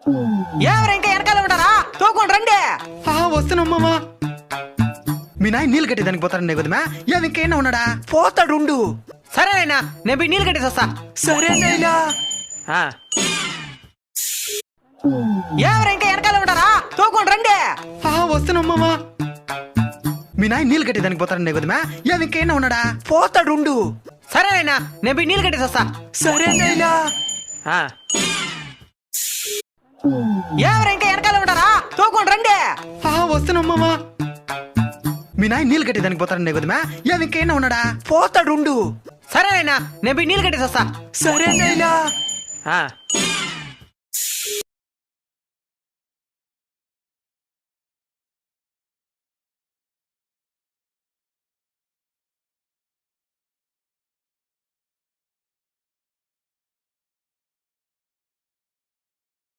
ఎవరు ఇంకా వెనకాల ఉంటారా? తోకొని రండి. వస్తున్నామ్మా. మీ నాయన నీళ్ళు కట్టి దానికి పోతారండి కొద్దిమా. ఏమి ఇంకేనా ఉన్నాడా? పోతాడుండు. సరేనైనా నేను పోయి నీళ్ళు కట్టేసి వస్తా. సరేనైనా. ఎవరు ఇంకా వెనకాల ఉంటారా? తోకొని రండి. వస్తున్నామ్మా. మీ నాయన నీళ్ళు కట్టి దానికి పోతారండి కొద్దిమా. ఏమి ఇంకేనా ఉన్నాడా? పోతాడుండు. సరేనైనా నేను పోయి నీళ్ళు కట్టేసి వస్తా. సరేనైనా. ఎవరు ఇంకా వెనకాల ఉంటారా? తోకొని రండి. వస్తున్నామ్మా. మీ నాయన నీళ్ళు కట్టి దానికి పోతారండి కొద్దిమా. ఏమి ఇంకేనా ఉన్నాడా? పోతాడుండు. సరేనైనా నేను పోయి నీళ్ళు కట్టేసి వస్తా. సరేనైనా.